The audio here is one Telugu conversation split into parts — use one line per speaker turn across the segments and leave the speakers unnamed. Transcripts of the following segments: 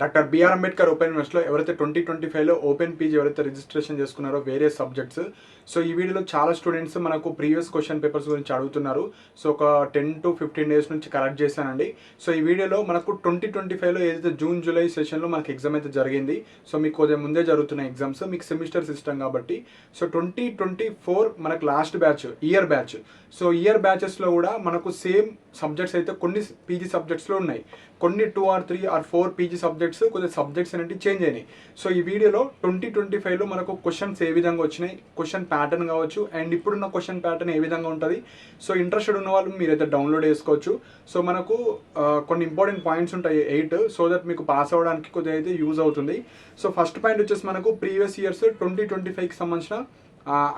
డాక్టర్ బిఆర్ అంబేద్కర్ ఓపెన్ యూనివర్సిటీలో ఎవరైతే 2025లో ఓపెన్ పీజీ ఎవరైతే రిజిస్ట్రేషన్ చేసుకున్నారో వేరే సబ్జెక్ట్స్. సో ఈ వీడియోలో చాలా స్టూడెంట్స్ మనకు ప్రీవియస్ క్వశ్చన్ పేపర్స్ గురించి అడుగుతున్నారు. సో ఒక 10 to 15 డేస్ నుంచి కరెక్ట్ చేశానండి. సో ఈ వీడియోలో మనకు 2025లో ఏదైతే జూన్ జూలై సెషన్లో మనకి ఎగ్జామ్ అయితే జరిగింది. సో మీకు కొద్దిగా ముందే జరుగుతున్న ఎగ్జామ్స్, మీకు సెమిస్టర్ సిస్టమ్ కాబట్టి. సో 2024 మనకు last batch, year batch. So year బ్యాచెస్లో కూడా మనకు సేమ్ సబ్జెక్ట్స్ అయితే కొన్ని పీజీ సబ్జెక్ట్స్లో ఉన్నాయి, కొన్ని 2 or 3 or 4 పీజీ సబ్జెక్ట్స్, కొద్దిగా సబ్జెక్ట్స్ అనేవి చేంజ్ అయినాయి. సో ఈ వీడియోలో 2025లో మనకు క్వశ్చన్స్ ఏ విధంగా వచ్చినాయి, క్వశ్చన్ ప్యాటర్న్ కావచ్చు, అండ్ ఇప్పుడున్న క్వశ్చన్ ప్యాటర్న్ ఏ విధంగా ఉంటుంది. సో ఇంట్రెస్టెడ్ ఉన్న వాళ్ళు మీరైతే డౌన్లోడ్ చేసుకోవచ్చు. సో మనకు కొన్ని ఇంపార్టెంట్ పాయింట్స్ ఉంటాయి 8, సో దట్ మీకు పాస్ అవ్వడానికి కొద్దిగా అయితే యూజ్ అవుతుంది. సో ఫస్ట్ పాయింట్ వచ్చేసి మనకు ప్రీవియస్ ఇయర్స్ 2025కి సంబంధించిన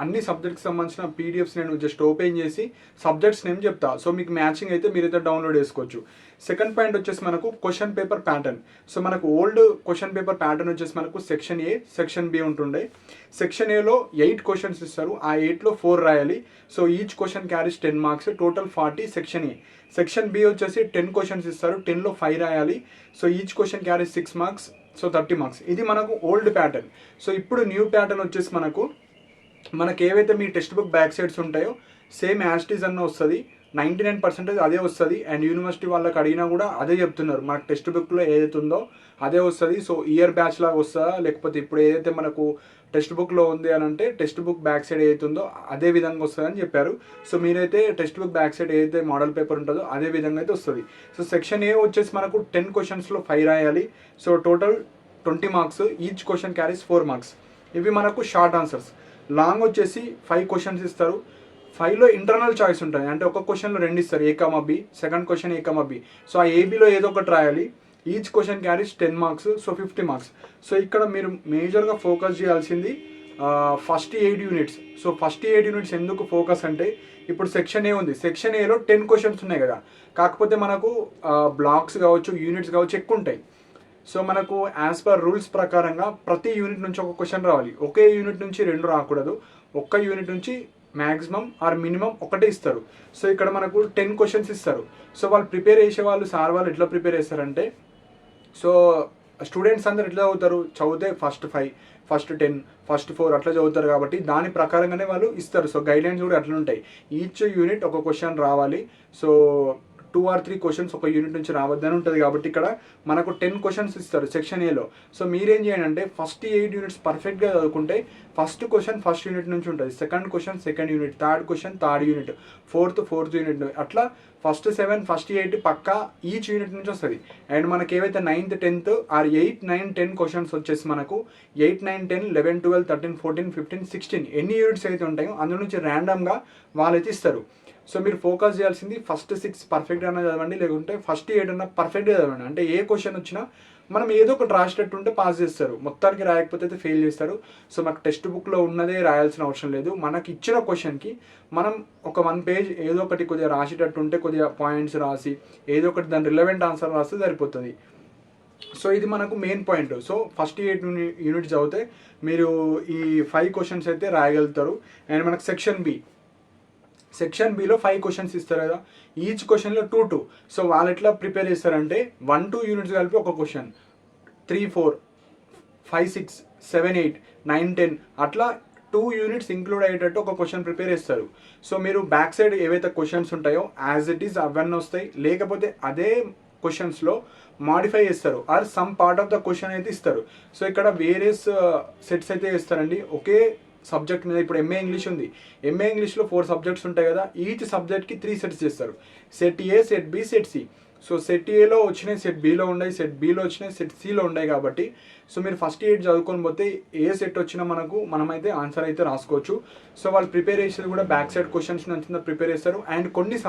అన్ని సబ్జెక్ట్కి సంబంధించిన పీడిఎఫ్స్ నేను జస్ట్ ఓపెన్ చేసి సబ్జెక్ట్స్ నేమ్ చెప్తా. సో మీకు మ్యాచింగ్ అయితే మీరైతే డౌన్లోడ్ చేసుకోవచ్చు. సెకండ్ పాయింట్ వచ్చేసి మనకు క్వశ్చన్ పేపర్ ప్యాటర్న్. సో మనకు ఓల్డ్ క్వశ్చన్ పేపర్ ప్యాటర్న్ వచ్చేసి మనకు సెక్షన్ ఏ, సెక్షన్ బి ఉంటుండే. సెక్షన్ ఏలో 8 క్వశ్చన్స్ ఇస్తారు, ఆ 8లో 4 రాయాలి. So each question carries 10 marks, total 40 section A. Section B వచ్చేసి 10 క్వశ్చన్స్ ఇస్తారు, 10లో 5 రాయాలి. So each question carries 6 marks, so 30 marks. ఇది మనకు ఓల్డ్ ప్యాటర్న్. సో ఇప్పుడు న్యూ ప్యాటర్న్ వచ్చేసి మనకు ఏవైతే మీ టెక్స్ట్ బుక్ బ్యాక్ సైడ్స్ ఉంటాయో సేమ్ యాస్టీస్ అన్న వస్తుంది, 99% అదే వస్తుంది. అండ్ యూనివర్సిటీ వాళ్ళకి అడిగినా కూడా అదే చెప్తున్నారు, మనకు టెక్స్ట్ బుక్లో ఏదైతే ఉందో అదే వస్తుంది. సో ఇయర్ బ్యాచ్ లాగా వస్తుందా, లేకపోతే ఇప్పుడు ఏదైతే మనకు టెక్స్ట్ బుక్లో ఉంది అని అంటే టెక్స్ట్ బుక్ బ్యాక్ సైడ్ ఏదైతే ఉందో అదే విధంగా వస్తుందని చెప్పారు. సో మీరైతే టెక్స్ట్ బుక్ బ్యాక్ సైడ్ ఏదైతే మోడల్ పేపర్ ఉంటుందో అదే విధంగా అయితే వస్తుంది. సో సెక్షన్ ఏ వచ్చేసి మనకు 10 క్వశ్చన్స్లో 5 రాయాలి. So total 20 marks, each question carries 4 marks. ఇవి మనకు షార్ట్ ఆన్సర్స్. లాంగ్ వచ్చేసి 5 క్వశ్చన్స్ ఇస్తారు, 5లో ఇంటర్నల్ చాయిస్ ఉంటుంది, అంటే ఒక క్వశ్చన్లో 2 ఇస్తారు, ఏ కమా బి, సెకండ్ క్వశ్చన్ ఏ కమా బి. సో ఆ ఏబిలో ఏదో ఒకటి రాయాలి. Each question carries 10 marks, so 50 marks. So ఇక్కడ మీరు మేజర్గా ఫోకస్ చేయాల్సింది first 8 units. So first 8 units ఎందుకు ఫోకస్ అంటే ఇప్పుడు సెక్షన్ ఏ ఉంది, సెక్షన్ ఏలో 10 క్వశ్చన్స్ ఉన్నాయి కదా, కాకపోతే మనకు బ్లాక్స్ కావచ్చు, యూనిట్స్ కావచ్చు ఎక్కువ ఉంటాయి. సో మనకు యాజ్ పర్ రూల్స్ ప్రకారంగా ప్రతి యూనిట్ నుంచి ఒక క్వశ్చన్ రావాలి, ఒకే యూనిట్ నుంచి 2 రాకూడదు. ఒక్క యూనిట్ నుంచి మ్యాక్సిమం ఆర్ మినిమం ఒకటే ఇస్తారు. సో ఇక్కడ మనకు 10 క్వశ్చన్స్ ఇస్తారు. సో వాళ్ళు ప్రిపేర్ చేసే వాళ్ళు, సార్ వాళ్ళు ఎట్లా ప్రిపేర్ చేస్తారంటే, సో స్టూడెంట్స్ అందరు ఎట్లా చదివితే ఫస్ట్ 5, ఫస్ట్ 10, ఫస్ట్ 4 అట్లా చదువుతారు కాబట్టి దాని ప్రకారంగానే వాళ్ళు ఇస్తారు. సో గైడ్లైన్స్ కూడా అట్లా ఉంటాయి, ఈచ్ యూనిట్ ఒక క్వశ్చన్ రావాలి. సో 2 or 3 క్వశ్చన్స్ ఒక యూనిట్ నుంచి రావద్దని ఉంటుంది కాబట్టి ఇక్కడ మనకు 10 క్వశ్చన్స్ ఇస్తారు సెక్షన్ ఏలో. సో మీరేం చేయండి అంటే ఫస్ట్ 8 యూనిట్స్ పర్ఫెక్ట్గా చదువుకుంటే ఫస్ట్ క్వశ్చన్ ఫస్ట్ యూనిట్ నుంచి ఉంటుంది, second question second unit, third question third unit, fourth unit, అట్లా ఫస్ట్ 7, ఫస్ట్ 8 పక్కా ఈచ్ యూనిట్ నుంచి వస్తుంది. అండ్ మనకి ఏవైతే 9th, 10th ఆర్ 8, 9, 10 క్వశ్చన్స్ వచ్చేసి మనకు 8, 9, 10, 11, 12, 13, 14, 15, 16 ఎన్ని యూనిట్స్ అయితే ఉంటాయో అందులో నుంచి ర్యాండమ్గా వాళ్ళైతే ఇస్తారు. సో మీరు ఫోకస్ చేయాల్సింది ఫస్ట్ 6 పర్ఫెక్ట్ అన్న చదవండి, లేకుంటే ఫస్ట్ 8 అన్న పర్ఫెక్ట్గా చదవండి. అంటే ఏ క్వశ్చన్ వచ్చినా మనం ఏదో ఒకటి రాసేటట్టు ఉంటే పాస్ చేస్తారు, మొత్తానికి రాయకపోతే అయితే ఫెయిల్ చేస్తారు. సో మాకు టెక్స్ట్ బుక్లో ఉన్నదే రాయాల్సిన అవసరం లేదు. మనకి ఇచ్చిన క్వశ్చన్కి మనం ఒక 1 పేజ్ ఏదో ఒకటి కొద్దిగా రాసేటట్టు ఉంటే కొద్దిగా పాయింట్స్ రాసి ఏదో ఒకటి దాని రిలవెంట్ ఆన్సర్ రాస్తే సరిపోతుంది. సో ఇది మనకు main point. So first 8 units చదివితే మీరు ఈ 5 క్వశ్చన్స్ అయితే రాయగలుగుతారు. అండ్ మనకు సెక్షన్ బిలో 5 క్వశ్చన్స్ ఇస్తారు కదా, ఈచ్ క్వశ్చన్లో 2, 2. సో వాళ్ళు ఎట్లా ప్రిపేర్ చేస్తారంటే 1, 2 యూనిట్స్ కలిపి ఒక క్వశ్చన్, 3, 4, 5, 6, 7, 8, 9, 10 అట్లా 2 యూనిట్స్ ఇంక్లూడ్ అయ్యేటట్టు ఒక క్వశ్చన్ ప్రిపేర్ చేస్తారు. సో మీరు బ్యాక్ సైడ్ ఏవైతే క్వశ్చన్స్ ఉంటాయో యాజ్ ఇట్ ఈస్ అవన్నీ వస్తాయి, లేకపోతే అదే క్వశ్చన్స్లో మాడిఫై చేస్తారు or some part of the question అయితే ఇస్తారు. సో ఇక్కడ వేరియస్ సెట్స్ అయితే ఇస్తారండి ఒకే సబ్జెక్ట్ మీద. ఇప్పుడు ఎంఏ ఇంగ్లీష్ ఉంది, ఎంఏ ఇంగ్లీష్లో 4 సబ్జెక్ట్స్ ఉంటాయి కదా, ఈచ్ సబ్జెక్ట్కి 3 సెట్స్ చేస్తారు, set A, set B, set C. So set ఏలో వచ్చినాయి సెట్ బిలో ఉన్నాయి, సెట్ బిలో వచ్చినాయి సెట్ సిలో ఉన్నాయి కాబట్టి సో మీరు ఫస్ట్ 8 చదువుకొని పోతే ఏ సెట్ వచ్చినా మనమైతే ఆన్సర్ అయితే రాసుకోవచ్చు. సో వాళ్ళు ప్రిపేర్ చేసేది కూడా బ్యాక్ సైడ్ క్వశ్చన్స్ నుంచి ప్రిపేర్ చేస్తారు. అండ్ కొన్ని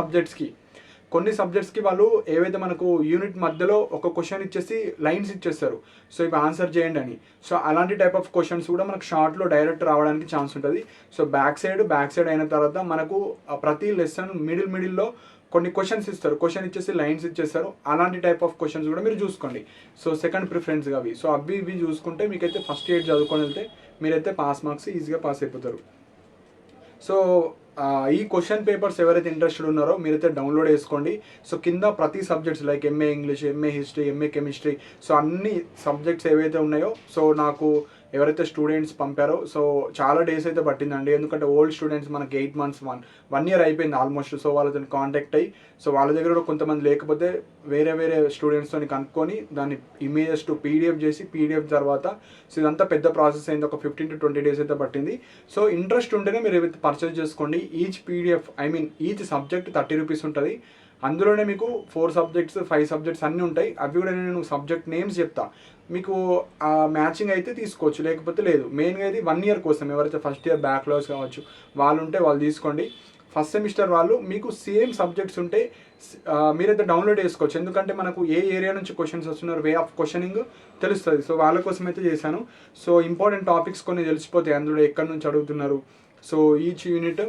సబ్జెక్ట్స్కి వాళ్ళు ఏవైతే మనకు యూనిట్ మధ్యలో ఒక క్వశ్చన్ ఇచ్చేసి లైన్స్ ఇచ్చేస్తారు, సో ఇవి ఆన్సర్ చేయండి అని. సో అలాంటి టైప్ ఆఫ్ క్వశ్చన్స్ కూడా మనకు షార్ట్లో డైరెక్ట్ రావడానికి ఛాన్స్ ఉంటుంది. సో బ్యాక్ సైడ్ అయిన తర్వాత మనకు ప్రతి లెసన్ మిడిల్లో కొన్ని క్వశ్చన్స్ ఇస్తారు, క్వశ్చన్ ఇచ్చేసి లైన్స్ ఇచ్చేస్తారు. అలాంటి టైప్ ఆఫ్ క్వశ్చన్స్ కూడా మీరు చూసుకోండి. సో సెకండ్ ప్రిఫరెన్స్గా అవి. సో ఇవి చూసుకుంటే మీకైతే ఫస్ట్ 8 చదువుకొని వెళ్తే మీరైతే పాస్ మార్క్స్ ఈజీగా పాస్ అయిపోతారు. సో ఈ క్వశ్చన్ పేపర్స్ ఎవరైతే ఇంట్రెస్టెడ్ ఉన్నారో మీరైతే డౌన్లోడ్ చేసుకోండి. సో కింద ప్రతి subjects like MA English, MA history, MA chemistry, so అన్ని సబ్జెక్ట్స్ ఏవైతే ఉన్నాయో సో నాకు ఎవరైతే స్టూడెంట్స్ పంపారో సో చాలా డేస్ అయితే పట్టిందండి. ఎందుకంటే ఓల్డ్ స్టూడెంట్స్ మనకి 8 మంత్స్, 1 ఇయర్ అయిపోయింది ఆల్మోస్ట్. సో వాళ్ళతో కాంటాక్ట్ అయ్యి సో వాళ్ళ దగ్గర కూడా కొంతమంది లేకపోతే వేరే వేరే స్టూడెంట్స్తో కనుక్కొని దాన్ని ఇమేజెస్ టు పీడిఎఫ్ చేసి, పీడిఎఫ్ తర్వాత సో ఇదంతా పెద్ద ప్రాసెస్ అయింది. ఒక 15 to 20 డేస్ అయితే పట్టింది. సో ఇంట్రెస్ట్ ఉంటేనే మీరు ఏవైతే పర్చేస్ చేసుకోండి. Each PDF each subject 30 rupees ఉంటుంది. అందులోనే మీకు 4 సబ్జెక్ట్స్, 5 సబ్జెక్ట్స్ అన్నీ ఉంటాయి. అవి కూడా నేను సబ్జెక్ట్ నేమ్స్ చెప్తా. మీకు మ్యాచింగ్ అయితే తీసుకోవచ్చు, లేకపోతే లేదు. మెయిన్గా ఇది 1 ఇయర్ కోసం. ఎవరైతే ఫస్ట్ ఇయర్ బ్యాక్లాగ్స్ కావచ్చు వాళ్ళు ఉంటే వాళ్ళు తీసుకోండి. ఫస్ట్ సెమిస్టర్ వాళ్ళు మీకు సేమ్ సబ్జెక్ట్స్ ఉంటే మీరైతే డౌన్లోడ్ చేసుకోవచ్చు. ఎందుకంటే మనకు ఏ ఏరియా నుంచి క్వశ్చన్స్ వస్తున్నారు, వే ఆఫ్ క్వశ్చనింగ్ తెలుస్తుంది. సో వాళ్ళ కోసం అయితే చేశాను. సో ఇంపార్టెంట్ టాపిక్స్ కొన్ని తెలిసిపోతాయి అందులో ఎక్కడి నుంచి అడుగుతున్నారు. సో ఈచ్ యూనిట్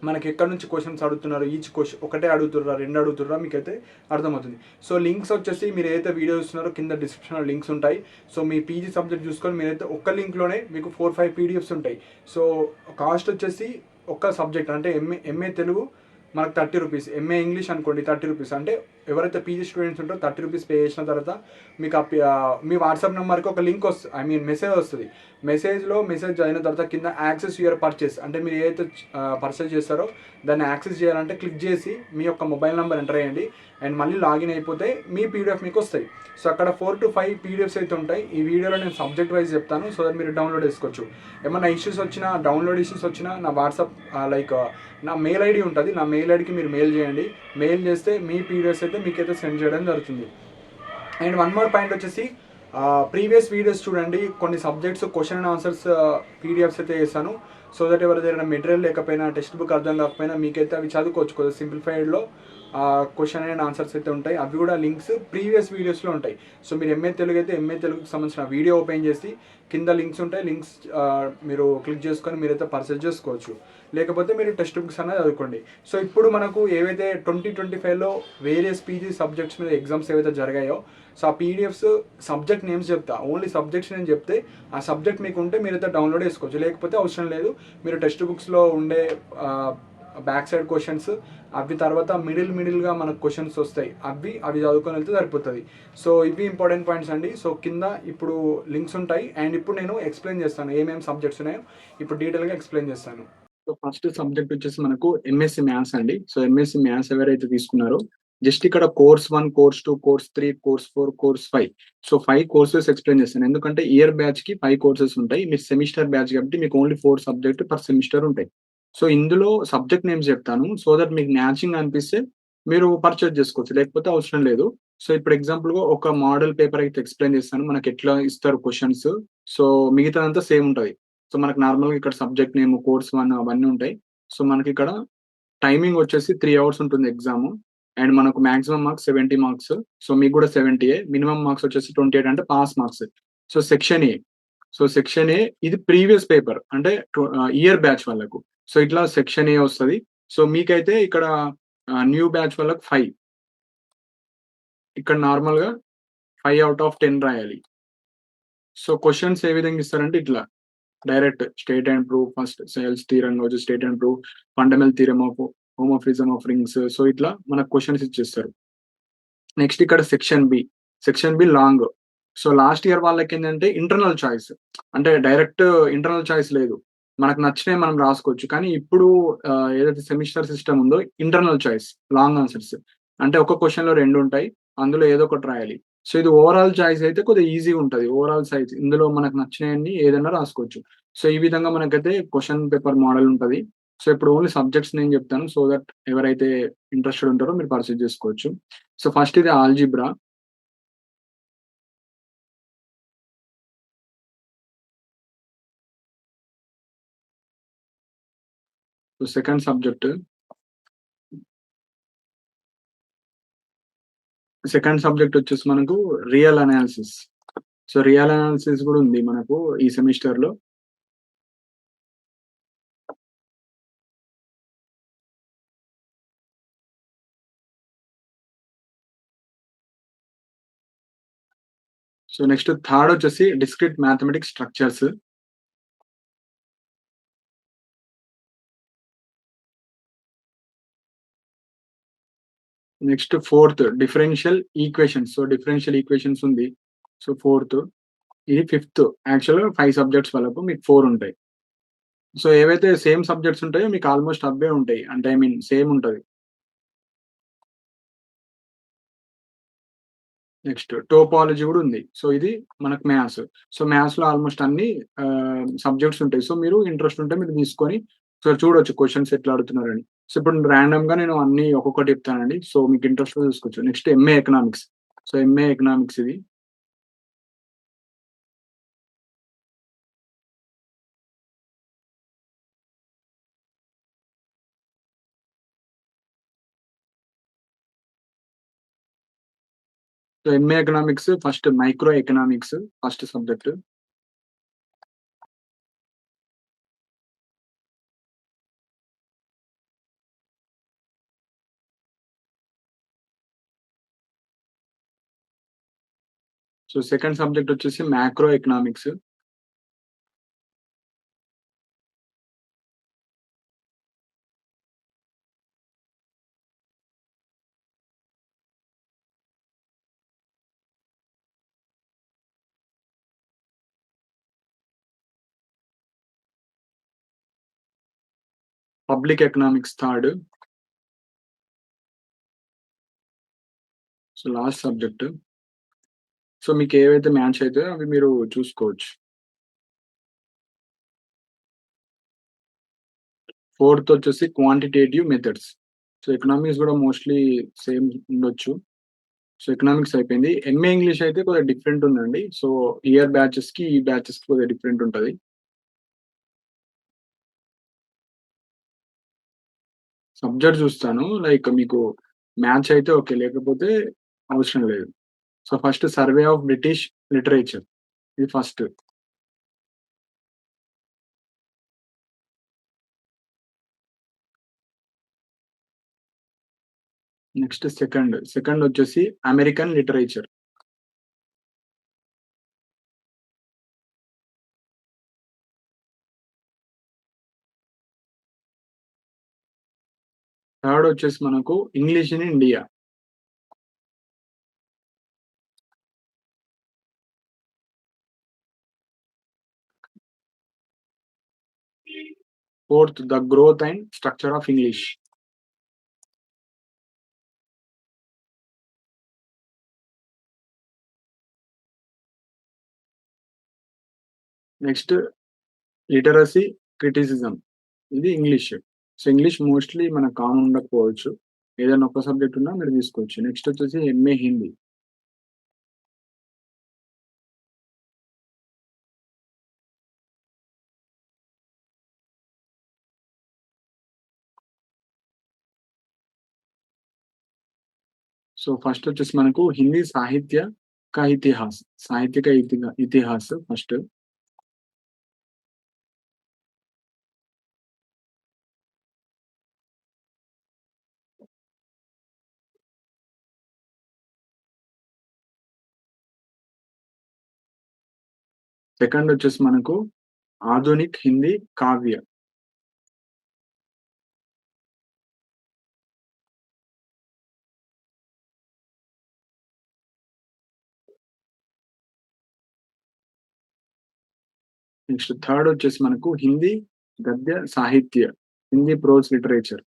మనకి ఎక్కడి నుంచి క్వశ్చన్స్ అడుగుతున్నారు, ఈచ్ క్వశ్చన్ ఒకటే అడుగుతుర్రా, 2 అడుగుతుర్రా మీకైతే అర్థమవుతుంది. సో లింక్స్ వచ్చేసి మీరు ఏదైతే వీడియో చూస్తున్నారో కింద డిస్క్రిప్షన్లో లింక్స్ ఉంటాయి. సో మీ పీజీ సబ్జెక్ట్ చూసుకొని మీరైతే ఒక్క లింక్లోనే మీకు 4-5 పీడిఎఫ్స్ ఉంటాయి. సో కాస్ట్ వచ్చేసి ఒక్క సబ్జెక్ట్ అంటే ఎంఏ తెలుగు మనకు 30 రూపీస్, ఎంఏ ఇంగ్లీష్ అనుకోండి 30 రూపీస్. అంటే ఎవరైతే పీజీ స్టూడెంట్స్ ఉంటారో 30 రూపీస్ పే చేసిన తర్వాత మీకు మీ వాట్సాప్ నెంబర్కి ఒక లింక్ వస్తుంది, మెసేజ్ వస్తుంది. మెసేజ్ అయిన తర్వాత కింద యాక్సెస్ యువర్ పర్చేస్ అంటే మీరు ఏదైతే పర్చేస్ చేస్తారో దాన్ని యాక్సెస్ చేయాలంటే క్లిక్ చేసి మీ యొక్క మొబైల్ నెంబర్ ఎంటర్ చేయండి. అండ్ మళ్ళీ లాగిన్ అయిపోతే మీ పీడిఎఫ్ మీకు వస్తాయి. సో అక్కడ 4 to 5 పీడిఎఫ్స్ అయితే ఉంటాయి. ఈ వీడియోలో నేను సబ్జెక్ట్ వైజ్ చెప్తాను, సో దట్ మీరు డౌన్లోడ్ చేసుకోవచ్చు. ఏమన్నా ఇష్యూస్ వచ్చినా, డౌన్లోడ్ ఇష్యూస్ వచ్చినా నా వాట్సాప్ నా మెయిల్ ఐడి ఉంటుంది. నా మెయిల్ ఐడికి మీరు మెయిల్ చేయండి. మెయిల్ చేస్తే మీ పీడిఎఫ్స్ అయితే మీకైతే సెండ్ చేయడం జరుగుతుంది. అండ్ వన్ మోర్ పాయింట్ వచ్చేసి ప్రీవియస్ వీడియోస్ చూడండి. కొన్ని subjects question and answers PDFs అయితే చేస్తాను. సో దట్ ఎవరి దగ్గర మెటీరియల్ లేకపోయినా, టెక్స్ట్ బుక్ అర్థం కాకపోయినా మీకైతే అవి చదువుకోవచ్చు. కొద్దిగా సింప్లిఫైడ్లో క్వశ్చన్ అండ్ ఆన్సర్స్ అయితే ఉంటాయి. అవి కూడా లింక్స్ ప్రీవియస్ వీడియోస్లో ఉంటాయి. సో మీరు ఎంఏ తెలుగు అయితే ఎంఏ తెలుగుకి సంబంధించిన వీడియో ఓపెన్ చేసి కింద లింక్స్ ఉంటాయి. లింక్స్ మీరు క్లిక్ చేసుకొని మీరైతే పర్చేస్ చేసుకోవచ్చు. లేకపోతే మీరు టెక్స్ట్ బుక్స్ అనేది చదువుకోండి. సో ఇప్పుడు మనకు ఏవైతే 2025లో వేరియస్ పీజీ సబ్జెక్ట్స్ మీద ఎగ్జామ్స్ ఏవైతే జరిగాయో సో ఆ పీడిఎఫ్స్ సబ్జెక్ట్ నేమ్స్ చెప్తా. ఓన్లీ సబ్జెక్ట్స్ నేను చెప్తే ఆ సబ్జెక్ట్ మీకు ఉంటే మీరైతే డౌన్లోడ్ చేసుకోవచ్చు, లేకపోతే అవసరం లేదు. మీరు టెక్స్ట్ బుక్స్లో ఉండే బ్యాక్ సైడ్ క్వశ్చన్స్ అవి తర్వాత మిడిల్గా మనకు క్వశ్చన్స్ వస్తాయి, అవి చదువుకొని వెళ్తే సరిపోతుంది. సో ఇవి ఇంపార్టెంట్ పాయింట్స్ అండి. సో కింద ఇప్పుడు లింక్స్ ఉంటాయి. అండ్ ఇప్పుడు నేను ఎక్స్ప్లెయిన్ చేస్తాను ఏమేమి సబ్జెక్ట్స్ ఉన్నాయో ఇప్పుడు డీటెయిల్గా ఎక్స్ప్లెయిన్ చేస్తాను. సో ఫస్ట్ సబ్జెక్ట్ వచ్చేసి మనకు ఎంఎస్సి మ్యాథ్స్ అండి. సో ఎంఎస్సి మ్యాథ్స్ ఎవరైతే తీసుకున్నారో జస్ట్ ఇక్కడ course 1, course 2, course 3, course 4, course 5. So 5 courses explain చేస్తాను. ఎందుకంటే ఇయర్ బ్యాచ్ కి 5 కోర్సెస్ ఉంటాయి. మీరు సెమిస్టర్ బ్యాచ్ కాబట్టి మీకు ఓన్లీ 4 సబ్జెక్ట్ పర్ సెమిస్టర్ ఉంటాయి. సో ఇందులో సబ్జెక్ట్ నేమ్స్ చెప్తాను. సో దట్ మీకు మ్యాచింగ్ అనిపిస్తే మీరు పర్చేజ్ చేసుకోవచ్చు, లేకపోతే అవసరం లేదు. సో ఇప్పుడు ఎగ్జాంపుల్ గా ఒక మోడల్ పేపర్ అయితే ఎక్స్ప్లెయిన్ చేస్తాను. మనకి ఎట్లా ఇస్తారు క్వశ్చన్స్. సో మిగతాదంతా సేమ్ ఉంటుంది. సో మనకు నార్మల్గా ఇక్కడ సబ్జెక్ట్ నేమ్, కోర్స్ 1 అవన్నీ ఉంటాయి. సో మనకి ఇక్కడ టైమింగ్ వచ్చేసి 3 అవర్స్ ఉంటుంది ఎగ్జామ్. అండ్ మనకు మాక్సిమం మార్క్స్ 70 మార్క్స్. సో మీకు కూడా 70 మినిమం మార్క్స్ వచ్చేసి 28 అంటే pass marks. So section A. Section ఏ ఇది ప్రీవియస్ పేపర్ అంటే ఇయర్ బ్యాచ్ వాళ్ళకు. సో ఇట్లా సెక్షన్ ఏ వస్తది. సో మీకైతే ఇక్కడ న్యూ బ్యాచ్ వాళ్ళకి 5. ఇక్కడ నార్మల్‌గా 5 ఔట్ ఆఫ్ 10 రాయాలి. సో క్వెషన్స్ ఏ విధంగా ఇస్తారంటే ఇట్లా direct state and prove, first Sylow's theorem కావచ్చు, state and prove, fundamental theorem of homomorphism of rings. So ఇట్లా మనకు క్వెషన్స్ ఇచ్చేస్తారు. నెక్స్ట్ ఇక్కడ section B. Section B long. So last year వాళ్ళకేంటంటే ఇంటర్నల్ చాయిస్. అంటే డైరెక్ట్ ఇంటర్నల్ చాయిస్ లేదు. మనకు నచ్చినవి మనం రాసుకోవచ్చు. కానీ ఇప్పుడు ఏదైతే సెమిస్టర్ సిస్టమ్ ఉందో ఇంటర్నల్ చాయిస్ లాంగ్ ఆన్సర్స్. అంటే ఒక క్వెషన్‌లో 2 ఉంటాయి. అందులో ఏదో ఒకటి రాయాలి. సో ఇది ఓవరాల్ చాయిస్ అయితే కొద్దిగా ఈజీగా ఉంటది. ఓవరాల్ సైజ్ ఇందులో మనకు నచ్చినయన్ని ఏదైనా రాసుకోవచ్చు. సో ఈ విధంగా మనకైతే క్వెషన్ పేపర్ మోడల్ ఉంటది. సో ఇప్పుడు ఓన్లీ సబ్జెక్ట్స్ నేను చెప్తాను. సో దట్ ఎవరైతే ఇంట్రెస్టెడ్ ఉంటారో మీరు పర్చేజ్ చేసుకోవచ్చు. సో ఫస్ట్ ఇది ఆల్జీబ్రా. సో సెకండ్ సబ్జెక్ట్ వచ్చేసి మనకు real analysis. So real analysis కూడా ఉంది మనకు ఈ సెమిస్టర్‌లో. సో నెక్స్ట్ థర్డ్ వచ్చేసి discrete mathematics structures. Next fourth differential equations. So, differential equations ఉంది. So, fourth. ఇది ఫిఫ్త్. యాక్చువల్‌గా 5 సబ్జెక్ట్స్ వాళ్ళకు మీకు 4 ఉంటాయి. సో, ఏవైతే సేమ్ సబ్జెక్ట్స్ ఉంటాయో మీకు ఆల్‌మోస్ట్ అవే ఉంటాయి. అంటే ఐ మీన్ సేమ్ ఉంటది. నెక్స్ట్ టోపాలజీ గూడా ఉంది. సో, ఇది మనకు మ్యాథ్స్. సో, మ్యాథ్స్‌లో ఆల్‌మోస్ట్ అన్ని సబ్జెక్ట్స్ ఉంటాయి. సో, మీరు ఇంట్రెస్ట్ ఉంటే మీరు తీసుకొని సో, చూడొచ్చు క్వెషన్స్ ఎట్లా అడుగుతున్నారని. సో, ఇప్పుడు రాండమ్‌గా నేను అన్నీ ఒక్కొక్కటి చెప్తానండి. సో, మీకు ఇంట్రెస్ట్ ఉంటే చూసుకోవచ్చు. Next MA economics. So, MA economics ఇది. So, MA economics first micro economics first subject. So, second subject వచ్చేసి macro economics. Public economics third. So, last subject. So, మీకు ఏవైతే మ్యాచ్ అయితాయో అవి మీరు చూసుకోవచ్చు. ఫోర్త్ వచ్చేసి క్వాంటిటేటివ్ మెథడ్స్. సో, ఎకనామిక్స్ గూడా మోస్ట్‌లీ సేమ్ ఉండొచ్చు. సో, ఎకనామిక్స్ అయిపోయింది. ఎంఏ ఇంగ్లీష్ అయితే కొద్దిగా డిఫరెంట్ ఉందండి. సో, ఇయర్ బ్యాచెస్‌కి, ఈ బ్యాచెస్‌కి కొద్దిగా డిఫరెంట్ ఉంటది. సబ్జెక్ట్ చూస్తాను. లైక్ మీకు మ్యాచ్ అయితే ఓకే. లేకపోతే అవసరం లేదు. So, first survey of British literature ఇది ఫస్ట్. Next second. సెకండ్ వచ్చేసి అమెరికన్ లిటరేచర్. థర్డ్ వచ్చేసి మనకు English in India. Fourth the growth and structure of English. Next literacy criticism. ఇది ఇంగ్లీష్. సో, ఇంగ్లీష్ మోస్ట్‌లీ మనకు కామన్ ఉండకపోవచ్చు. ఏదైనా ఒక సబ్జెక్ట్ ఉన్నా మీరు తీసుకోవచ్చు. నెక్స్ట్ వచ్చేసి ఎంఏ హిందీ. సో, ఫస్ట్ వచ్చేసి మనకు హిందీ సాహిత్య కా ఇతిహాస్. సాహిత్య కా ఇతిహాస్ ఫస్ట్. సెకండ్ వచ్చేసి మనకు ఆధునిక్ హిందీ కావ్య. నెక్స్ట్ థర్డ్ వచ్చేసి మనకు హిందీ గద్య సాహిత్య. Hindi prose literature.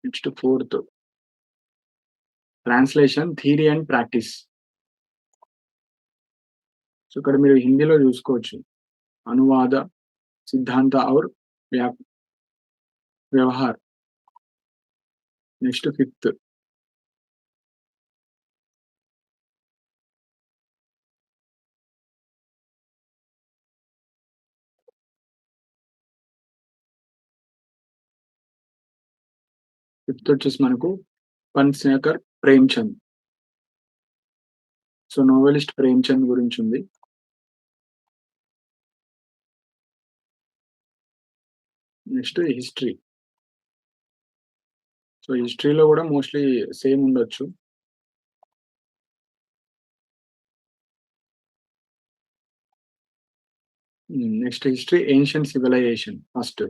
Next fourth translation theory and practice. So, ఇక్కడ మీరు హిందీలో చూసుకోవచ్చు. అనువాద, సిద్ధాంత ఔర్ వ్య వ్యవహార్. Next fifth. ఫిఫ్త్ వచ్చేసి మనకు పన్సేకర్ ప్రేమ్‌చంద్. సో, నోవెలిస్ట్ ప్రేమ్‌చంద్ గురించుంది. Next history. సో, హిస్టరీలో గూడా మోస్ట్‌లీ సేమ్ ఉండొచ్చు. Next history ancient civilization first.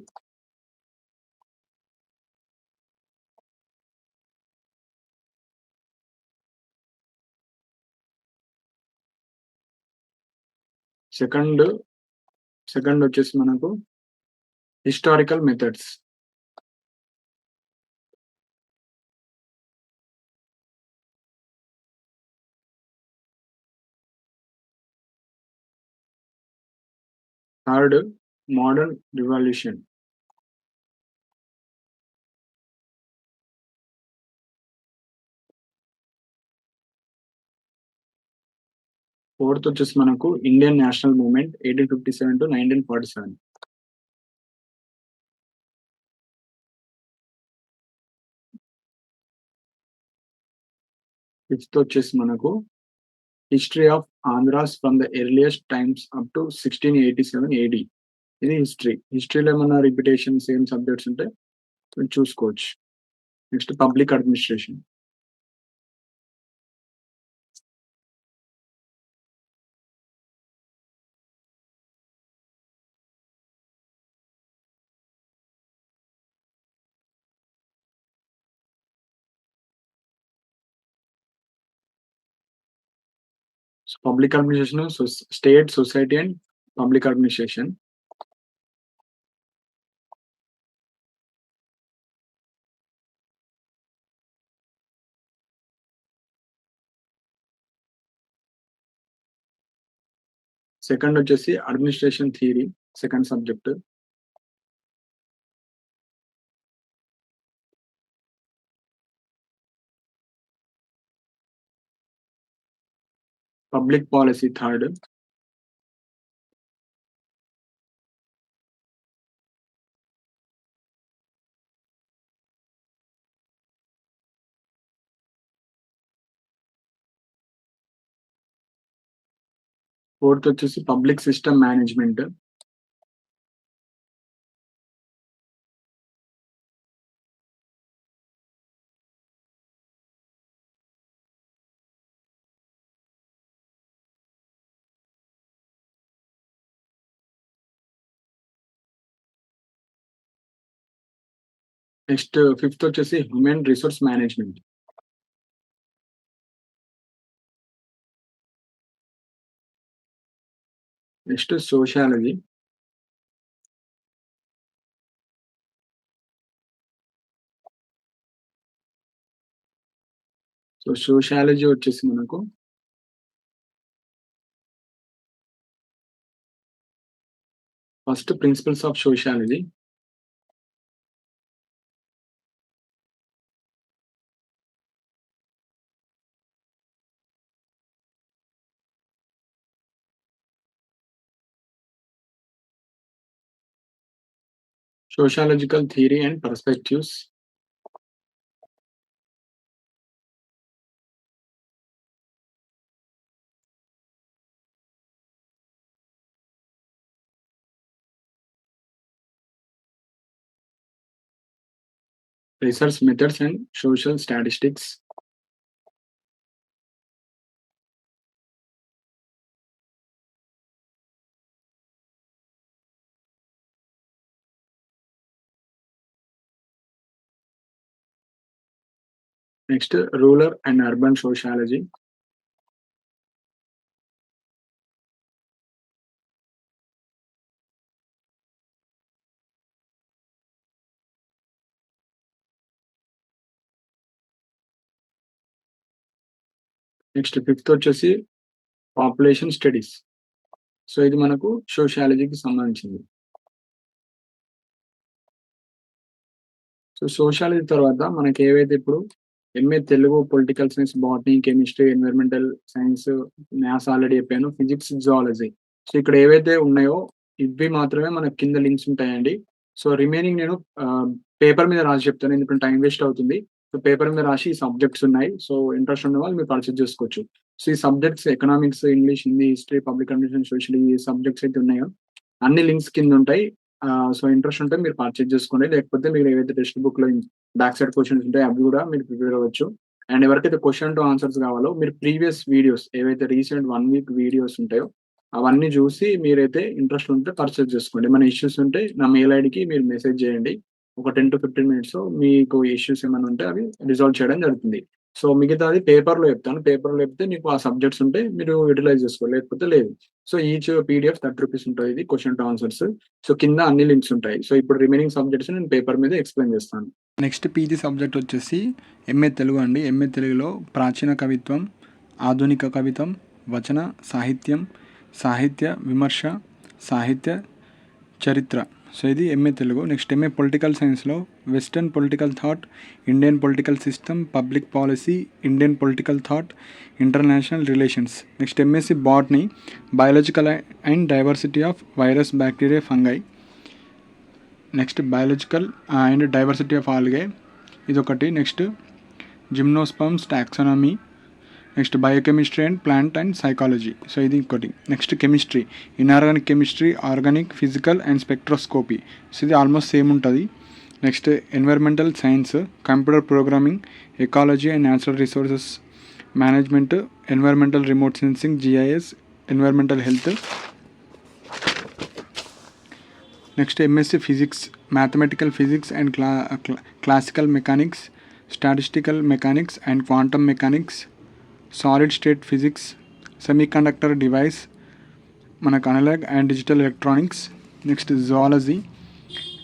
Second second వచ్చేసి మనకు historical methods. Third modern revolution. Fourth వచ్చేసి మనకు Indian national movement 1857 to 1947. Fifth వచ్చేసి మనకు history of Andhras from the earliest times up to 1687 AD. ఇది హిస్టరీ. హిస్టరీలో ఏమన్నా రిపిటేషన్ సేమ్ సబ్జెక్ట్స్ ఉంటే మీరు చూసుకోవచ్చు. Next public administration. Public administration, state, society and public administration. Second వచ్చేసి administration theory, second subject. Public policy third. Fourth వచ్చేసి public system management. Next fifth వచ్చేసి human resource management. Next sociology. So sociology వచ్చేసి మనకు first principles of sociology. Sociological theory and perspectives. Research methods and social statistics. Next rural and urban sociology. Next fifth వచ్చేసి పాపులేషన్ స్టడీస్. సో ఇది మనకు సోషియాలజీకి సంబంధించింది. సో సోషియాలజీ తర్వాత మనకి ఏవైతే ఇప్పుడు MA Telugu, political science, botany, chemistry, environmental science, maths already చెప్పాను, ఫిజిక్స్, జువాలజీ. సో ఇక్కడ ఏవైతే ఉన్నాయో ఇవి మాత్రమే మనకి కింద లింక్స్ ఉంటాయండి. సో రిమైనింగ్ నేను పేపర్ మీద రాసి చెప్తాను, ఎందుకంటే టైం వేస్ట్ అవుతుంది. సో పేపర్ మీద రాసి ఈ సబ్జెక్ట్స్ ఉన్నాయి. సో ఇంట్రెస్ట్ ఉన్న వాళ్ళు మీరు పర్చేజ్ చేసుకోవచ్చు. సో ఈ subjects economics, English, Hindi, history, public administration, social, ఈ సబ్జెక్ట్స్ అయితే ఉన్నాయో అన్ని లింక్స్ కింద ఉంటాయి. సో ఇంట్రెస్ట్ ఉంటే మీరు పర్చేజ్ చేసుకోండి. లేకపోతే మీరు ఏవైతే టెక్స్ట్ బుక్ లో బ్యాక్ సైడ్ క్వశ్చన్స్ ఉంటాయి అవి కూడా మీరు ప్రిపేర్ అవ్వచ్చు. అండ్ ఎవరికైతే క్వశ్చన్ టు ఆన్సర్స్ కావాలో మీరు ప్రీవియస్ వీడియోస్ ఏవైతే రీసెంట్ 1 వీక్ వీడియోస్ ఉంటాయో
అవన్నీ చూసి మీరైతే ఇంట్రెస్ట్ ఉంటే పర్చేజ్ చేసుకోండి. ఏమైనా ఇష్యూస్ ఉంటే నా మెయిల్ ఐడీకి మీరు మెసేజ్ చేయండి. ఒక 10-15 మినిట్స్‌లో మీకు ఇష్యూస్ ఏమైనా ఉంటే అవి రిజాల్వ్ చేయడం జరుగుతుంది. సో, మిగతాది పేపర్‌లో చెప్తాను. పేపర్‌లో చెప్తే మీకు ఆ సబ్జెక్ట్స్ ఉంటే మీరు యుటిలైజ్ చేసుకోవాలి. లేకపోతే లేదు. సో, ఈచ్ పీడీఎఫ్ రూ. 30 ఉంటది. ఇది క్వెషన్ టు ఆన్సర్స్. సో, కింద అన్ని లింక్స్ ఉంటాయి. సో, ఇప్పుడు రిమైనింగ్ సబ్జెక్ట్స్ నేను పేపర్ మీద ఎక్స్‌ప్లెయిన్ చేస్తాను.
నెక్స్ట్ పీజీ సబ్జెక్ట్ వచ్చేసి ఎంఏ తెలుగు అండి. ఎంఏ తెలుగులో ప్రాచీన కవిత్వం, ఆధునిక కవిత్వం, వచన సాహిత్యం, సాహిత్య విమర్శ, సాహిత్య చరిత్ర. సో ఇది MA Telugu. Next MA political సైన్స్లో western political thought, Indian political system, public policy, Indian political thought, international relations. Next MSc botany, biological and diversity of virus, bacteria, fungi. Next biological and diversity of algae ఇదొకటి. Next gymnosperms taxonomy. Next biochemistry and plant and psychology. So ఇది ఇంకోటి. Next chemistry, inorganic chemistry, organic, physical and spectroscopy. So ఇది ఆల్మోస్ట్ సేమ్ ఉంటుంది. Next environmental science, computer programming, ecology and natural resources management, environmental remote sensing, GIS, environmental health. Next MSc physics, mathematical physics and classical mechanics, statistical mechanics and quantum mechanics, solid state physics, semiconductor device, మనకు analog and digital electronics. Next zoology,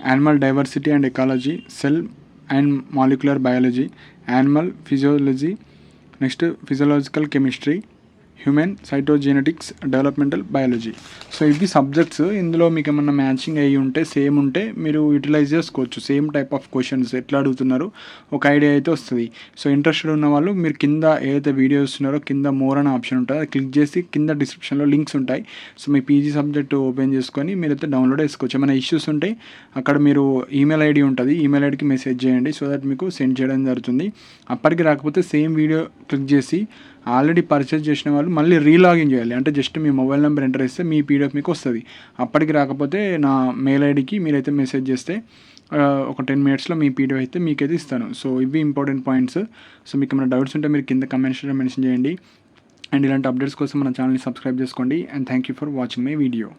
animal diversity and ecology, cell and molecular biology, animal physiology. Next physiological chemistry, human cytogenetics, developmental biology. So ఇవి సబ్జెక్ట్స్. ఇందులో మీకు ఏమన్నా మ్యాచింగ్ అయ్యి ఉంటే, సేమ్ ఉంటే మీరు యూటిలైజ్ చేసుకోవచ్చు. సేమ్ టైప్ ఆఫ్ క్వశ్చన్స్ ఎట్లా అడుగుతున్నారు ఒక ఐడియా అయితే వస్తుంది. సో ఇంట్రెస్టెడ్ ఉన్న వాళ్ళు మీరు కింద ఏదైతే వీడియో చూస్తున్నారో కింద మోర్ అనే ఆప్షన్ ఉంటుంది, అది క్లిక్ చేసి కింద డిస్క్రిప్షన్లో లింక్స్ ఉంటాయి. సో మీ పీజీ సబ్జెక్ట్ ఓపెన్ చేసుకొని మీరైతే డౌన్లోడ్ చేసుకోవచ్చు. ఏమైనా ఇష్యూస్ ఉంటే అక్కడ మీరు ఈమెయిల్ ఐడి ఉంటుంది, ఈమెయిల్ ఐడికి మెసేజ్ చేయండి. సో దట్ మీకు సెండ్ చేయడం జరుగుతుంది. అప్పటికి రాకపోతే సేమ్ వీడియో క్లిక్ చేసి ఆల్రెడీ పర్చేస్ చేసిన వాళ్ళు మళ్ళీ రీలాగిన్ చేయాలి. అంటే జస్ట్ మీ మొబైల్ నెంబర్ ఎంటర్ చేస్తే మీ పీడిఎఫ్ మీకు వస్తుంది. అప్పటికి రాకపోతే నా మెయిల్ ఐడికి మీరైతే మెసేజ్ చేస్తే ఒక 10 మినిట్స్లో మీ పీడిఎఫ్ అయితే మీకైతే ఇస్తాను. సో ఇవి ఇంపార్టెంట్ పాయింట్స్. సో మీకు ఏమైనా డౌట్స్ ఉంటే మీరు కింద కమెంట్స్లో మెన్షన్ చేయండి. అండ్ ఇలాంటి అప్డేట్స్ కోసం మన ఛానల్ని సబ్స్క్రైబ్ చేసుకోండి. And thank you for watching my video.